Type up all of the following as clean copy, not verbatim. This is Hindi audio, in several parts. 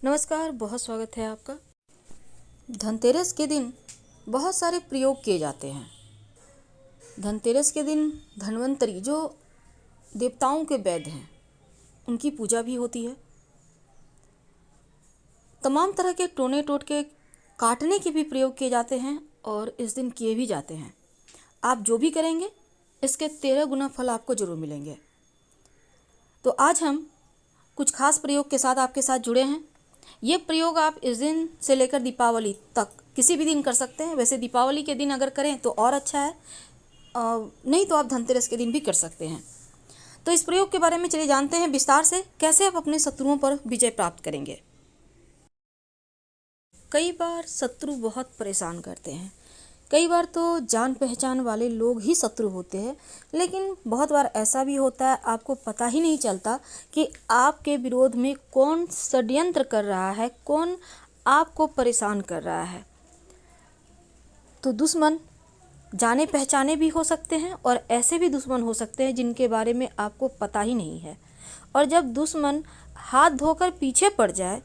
नमस्कार, बहुत स्वागत है आपका। धनतेरस के दिन बहुत सारे प्रयोग किए जाते हैं। धनतेरस के दिन धन्वंतरी जो देवताओं के वैद्य हैं उनकी पूजा भी होती है। तमाम तरह के टोने टोटके काटने के भी प्रयोग किए जाते हैं और इस दिन किए भी जाते हैं। आप जो भी करेंगे इसके 13 गुना फल आपको जरूर मिलेंगे। तो आज हम कुछ खास प्रयोग के साथ आपके साथ जुड़े हैं। ये प्रयोग आप इस दिन से लेकर दीपावली तक किसी भी दिन कर सकते हैं। वैसे दीपावली के दिन अगर करें तो और अच्छा है, नहीं तो आप धनतेरस के दिन भी कर सकते हैं। तो इस प्रयोग के बारे में चलिए जानते हैं विस्तार से, कैसे आप अपने शत्रुओं पर विजय प्राप्त करेंगे। कई बार शत्रु बहुत परेशान करते हैं, कई बार तो जान पहचान वाले लोग ही शत्रु होते हैं, लेकिन बहुत बार ऐसा भी होता है आपको पता ही नहीं चलता कि आपके विरोध में कौन षड्यंत्र कर रहा है, कौन आपको परेशान कर रहा है। तो दुश्मन जाने पहचाने भी हो सकते हैं और ऐसे भी दुश्मन हो सकते हैं जिनके बारे में आपको पता ही नहीं है। और जब दुश्मन हाथ धोकर पीछे पड़ जाए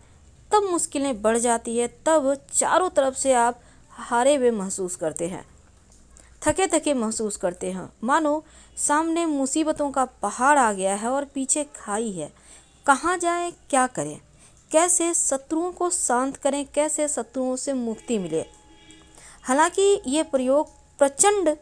तब मुश्किलें बढ़ जाती है, तब चारों तरफ से आप हारे हुए महसूस करते हैं, थके थके महसूस करते हैं, मानो सामने मुसीबतों का पहाड़ आ गया है और पीछे खाई है। कहाँ जाएं, क्या करें, कैसे शत्रुओं को शांत करें, कैसे शत्रुओं से मुक्ति मिले। हालांकि ये प्रयोग प्रचंड,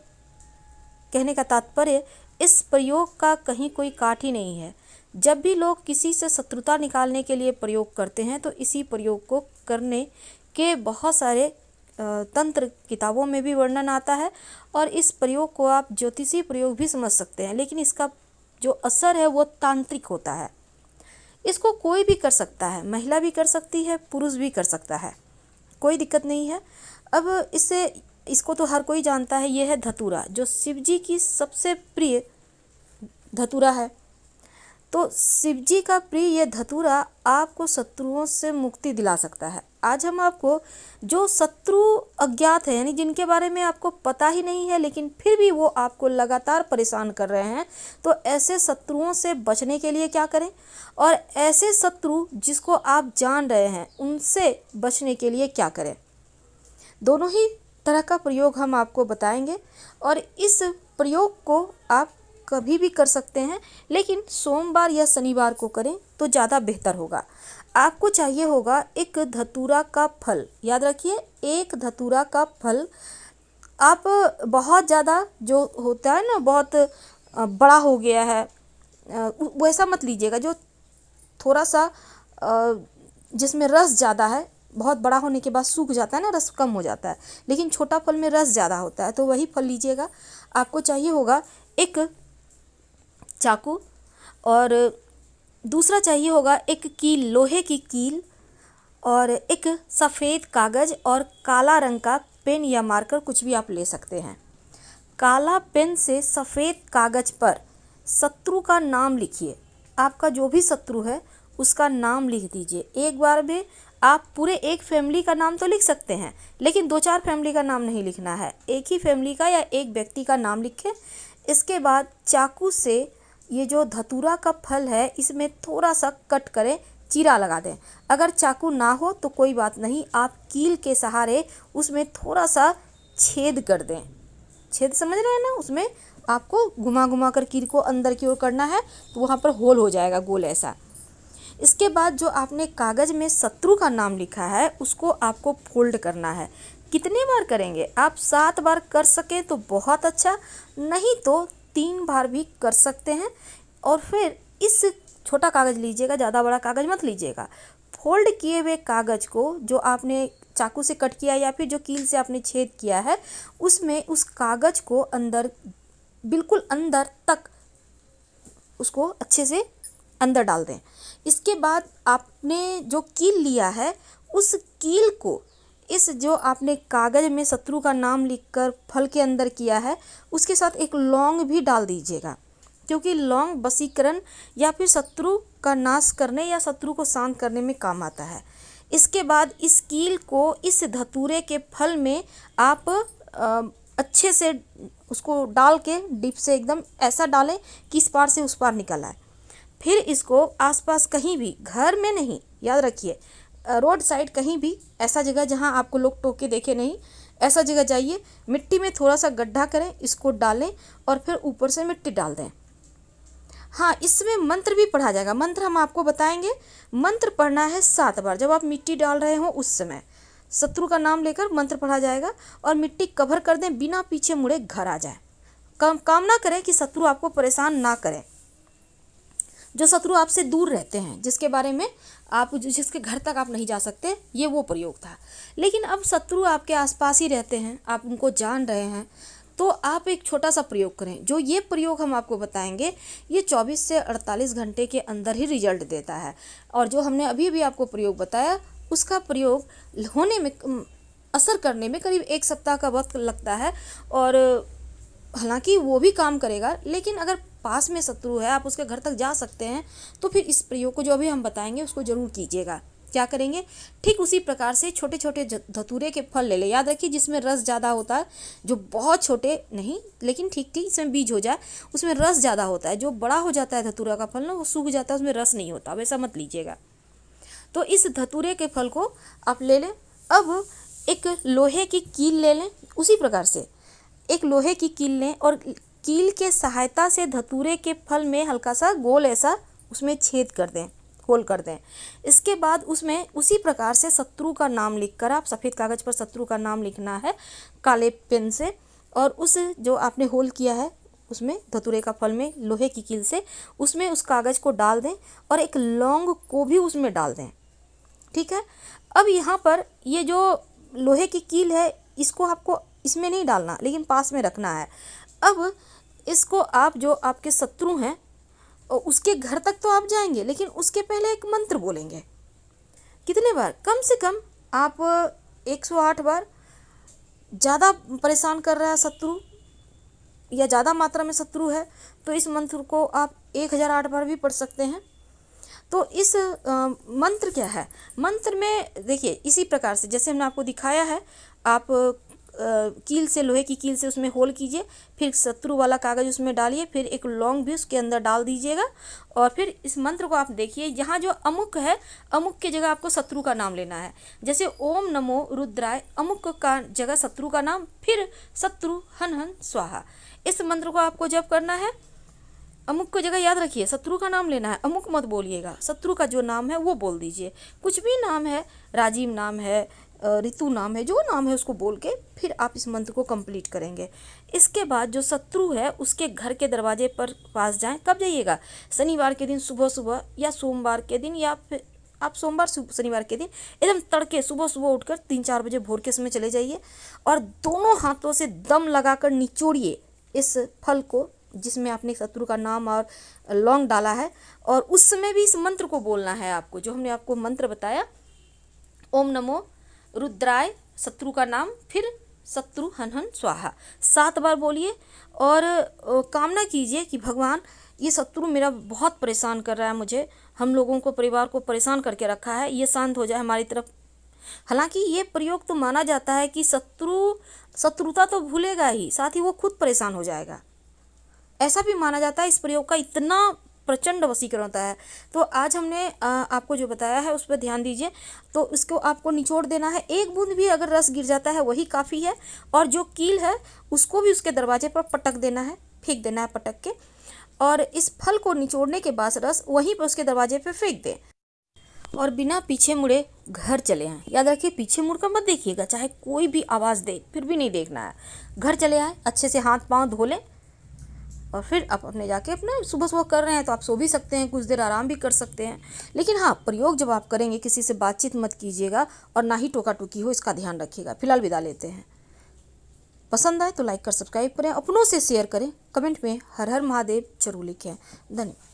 कहने का तात्पर्य इस प्रयोग का कहीं कोई काठ ही नहीं है। जब भी लोग किसी से शत्रुता निकालने के लिए प्रयोग करते हैं तो इसी प्रयोग को करने के बहुत सारे तंत्र किताबों में भी वर्णन आता है और इस प्रयोग को आप ज्योतिषी प्रयोग भी समझ सकते हैं, लेकिन इसका जो असर है वो तांत्रिक होता है। इसको कोई भी कर सकता है, महिला भी कर सकती है, पुरुष भी कर सकता है, कोई दिक्कत नहीं है। अब इसको तो हर कोई जानता है, ये है धतूरा, जो शिव जी की सबसे प्रिय धतूरा है। तो शिव जी का प्रिय ये धतूरा आपको शत्रुओं से मुक्ति दिला सकता है। आज हम आपको जो शत्रु अज्ञात है, यानी जिनके बारे में आपको पता ही नहीं है लेकिन फिर भी वो आपको लगातार परेशान कर रहे हैं, तो ऐसे शत्रुओं से बचने के लिए क्या करें, और ऐसे शत्रु जिसको आप जान रहे हैं उनसे बचने के लिए क्या करें। दोनों ही तरह का प्रयोग हम आपको बताएंगे और इस प्रयोग को आप कभी भी कर सकते हैं, लेकिन सोमवार या शनिवार को करें तो ज़्यादा बेहतर होगा। आपको चाहिए होगा एक धतूरा का फल, याद रखिए एक धतूरा का फल। आप बहुत ज़्यादा जो होता है ना, बहुत बड़ा हो गया है वैसा मत लीजिएगा, जो थोड़ा सा जिसमें रस ज़्यादा है। बहुत बड़ा होने के बाद सूख जाता है ना, रस कम हो जाता है, लेकिन छोटा फल में रस ज़्यादा होता है, तो वही फल लीजिएगा। आपको चाहिए होगा एक चाकू और दूसरा चाहिए होगा एक कील, लोहे की कील, और एक सफ़ेद कागज़ और काला रंग का पेन या मार्कर, कुछ भी आप ले सकते हैं। काला पेन से सफ़ेद कागज़ पर शत्रु का नाम लिखिए। आपका जो भी शत्रु है उसका नाम लिख दीजिए। एक बार में आप पूरे एक फैमिली का नाम तो लिख सकते हैं, लेकिन 2-4 फैमिली का नाम नहीं लिखना है, एक ही फैमिली का या एक व्यक्ति का नाम लिखें। इसके बाद चाकू से ये जो धतूरा का फल है इसमें थोड़ा सा कट करें, चीरा लगा दें। अगर चाकू ना हो तो कोई बात नहीं, आप कील के सहारे उसमें थोड़ा सा छेद कर दें। छेद समझ रहे हैं ना, उसमें आपको घुमा घुमा कर कील को अंदर की ओर करना है तो वहाँ पर होल हो जाएगा गोल ऐसा। इसके बाद जो आपने कागज़ में शत्रु का नाम लिखा है उसको आपको फोल्ड करना है। कितने बार करेंगे आप? 7 बार कर सकें तो बहुत अच्छा, नहीं तो 3 बार भी कर सकते हैं। और फिर इस छोटा कागज़ लीजिएगा, ज़्यादा बड़ा कागज़ मत लीजिएगा। फोल्ड किए हुए कागज़ को जो आपने चाकू से कट किया या फिर जो कील से आपने छेद किया है उसमें उस कागज़ को अंदर, बिल्कुल अंदर तक उसको अच्छे से अंदर डाल दें। इसके बाद आपने जो कील लिया है उस कील को इस जो आपने कागज़ में शत्रु का नाम लिखकर फल के अंदर किया है उसके साथ एक लौंग भी डाल दीजिएगा, क्योंकि लौंग वशीकरण या फिर शत्रु का नाश करने या शत्रु को शांत करने में काम आता है। इसके बाद इस कील को इस धतूरे के फल में आप अच्छे से उसको डाल के डिप से एकदम ऐसा डालें कि इस पार से उस पार निकल आए। फिर इसको आसपास कहीं भी, घर में नहीं, याद रखिए रोड साइड कहीं भी ऐसा जगह जहाँ आपको लोग टोके देखे नहीं, ऐसा जगह जाइए, मिट्टी में थोड़ा सा गड्ढा करें, इसको डालें और फिर ऊपर से मिट्टी डाल दें। हाँ, इसमें मंत्र भी पढ़ा जाएगा। मंत्र हम आपको बताएंगे। मंत्र पढ़ना है 7 बार। जब आप मिट्टी डाल रहे हो उस समय शत्रु का नाम लेकर मंत्र पढ़ा जाएगा और मिट्टी कवर कर दें, बिना पीछे मुड़े घर आ जाए। कामना करें कि शत्रु आपको परेशान ना करें। जो शत्रु आपसे दूर रहते हैं, जिसके बारे में आप जिसके घर तक आप नहीं जा सकते, ये वो प्रयोग था। लेकिन अब शत्रु आपके आसपास ही रहते हैं, आप उनको जान रहे हैं, तो आप एक छोटा सा प्रयोग करें। जो ये प्रयोग हम आपको बताएंगे, ये 24 से 48 घंटे के अंदर ही रिजल्ट देता है। और जो हमने अभी भी आपको प्रयोग बताया, उसका प्रयोग होने में, असर करने में करीब 1 सप्ताह का वक्त लगता है। और हालांकि वो भी काम करेगा, लेकिन अगर पास में शत्रु है, आप उसके घर तक जा सकते हैं, तो फिर इस प्रयोग को जो अभी हम बताएंगे उसको ज़रूर कीजिएगा। क्या करेंगे, ठीक उसी प्रकार से छोटे छोटे धतूरे के फल ले ले। याद रखिए, जिसमें रस ज़्यादा होता है, जो बहुत छोटे नहीं लेकिन ठीक ठीक इसमें बीज हो जाए, उसमें रस ज़्यादा होता है। जो बड़ा हो जाता है धतूरा का फल ना, वो सूख जाता है, उसमें रस नहीं होता, वैसा मत लीजिएगा। तो इस धतूरे के फल को आप ले लें। अब एक लोहे की कील ले लें। उसी प्रकार से एक लोहे की कील लें और कील के सहायता से धतूरे के फल में हल्का सा गोल ऐसा उसमें छेद कर दें, होल कर दें। इसके बाद उसमें उसी प्रकार से शत्रु का नाम लिखकर, आप सफ़ेद कागज़ पर शत्रु का नाम लिखना है काले पेन से, और उस जो आपने होल किया है उसमें धतूरे का फल में लोहे की कील से, उसमें उस कागज़ को डाल दें और एक लौंग को भी उसमें डाल दें। ठीक है। अब यहाँ पर ये जो लोहे की कील है, इसको आपको इसमें नहीं डालना, लेकिन पास में रखना है। अब इसको आप, जो आपके शत्रु हैं, उसके घर तक तो आप जाएंगे, लेकिन उसके पहले एक मंत्र बोलेंगे। कितने बार? कम से कम आप 108 बार। ज़्यादा परेशान कर रहा है शत्रु या ज़्यादा मात्रा में शत्रु है, तो इस मंत्र को आप 1008 बार भी पढ़ सकते हैं। तो इस मंत्र क्या है, मंत्र में देखिए इसी प्रकार से जैसे हमने आपको दिखाया है, आप कील से, लोहे की कील से उसमें होल कीजिए, फिर शत्रु वाला कागज़ उसमें डालिए, फिर एक लौंग भी उसके अंदर डाल दीजिएगा, और फिर इस मंत्र को आप देखिए, यहाँ जो अमुक है, अमुक की जगह आपको शत्रु का नाम लेना है। जैसे ओम नमो रुद्राय, अमुक का जगह शत्रु का नाम, फिर शत्रु हन हन स्वाहा। इस मंत्र को आपको जब करना है, अमुक को जगह याद रखिए, शत्रु का नाम लेना है, अमुक मत बोलिएगा, शत्रु का जो नाम है वो बोल दीजिए। कुछ भी नाम है, राजीव नाम है, ऋतु नाम है, जो नाम है उसको बोल के फिर आप इस मंत्र को कंप्लीट करेंगे। इसके बाद जो शत्रु है उसके घर के दरवाजे पर पास जाएं। कब जाइएगा? शनिवार के दिन सुबह सुबह, या सोमवार के दिन, या फिर आप सोमवार शनिवार के दिन एकदम तड़के सुबह सुबह उठकर 3-4 बजे भोर के समय चले जाइए और दोनों हाथों से दम लगाकर निचोड़िए इस फल को जिसमें आपने शत्रु का नाम और लौंग डाला है। और उस समय भी इस मंत्र को बोलना है आपको, जो हमने आपको मंत्र बताया, ओम नमो रुद्राय, शत्रु का नाम, फिर शत्रु हन हन स्वाहा, 7 बार बोलिए। और कामना कीजिए कि भगवान, ये शत्रु मेरा बहुत परेशान कर रहा है, मुझे, हम लोगों को, परिवार को परेशान करके रखा है, ये शांत हो जाए हमारी तरफ। हालांकि ये प्रयोग तो माना जाता है कि शत्रुता तो भूलेगा ही, साथ ही वो खुद परेशान हो जाएगा। ऐसा भी माना जाता है, इस प्रयोग का इतना प्रचंड वशीकरण होता है। तो आज हमने आपको जो बताया है उस पर ध्यान दीजिए। तो इसको आपको निचोड़ देना है, 1 बूंद भी अगर रस गिर जाता है वही काफ़ी है। और जो कील है उसको भी उसके दरवाजे पर पटक देना है, फेंक देना है पटक के। और इस फल को निचोड़ने के बाद रस वहीं पर उसके दरवाजे पर फेंक दें और बिना पीछे मुड़े घर चले आएँ। याद रखिए, पीछे मुड़ कर मत देखिएगा, चाहे कोई भी आवाज़ दे फिर भी नहीं देखना है। घर चले आए, अच्छे से हाथ पाँव धो लें और फिर आप अपने जाके अपना, सुबह सुबह कर रहे हैं तो आप सो भी सकते हैं, कुछ देर आराम भी कर सकते हैं। लेकिन हाँ, प्रयोग जब आप करेंगे किसी से बातचीत मत कीजिएगा और ना ही टोका टोकी हो, इसका ध्यान रखिएगा। फिलहाल विदा लेते हैं। पसंद आए तो लाइक कर सब्सक्राइब करें, अपनों से शेयर करें, कमेंट में हर हर महादेव जरूर लिखें। धन्यवाद।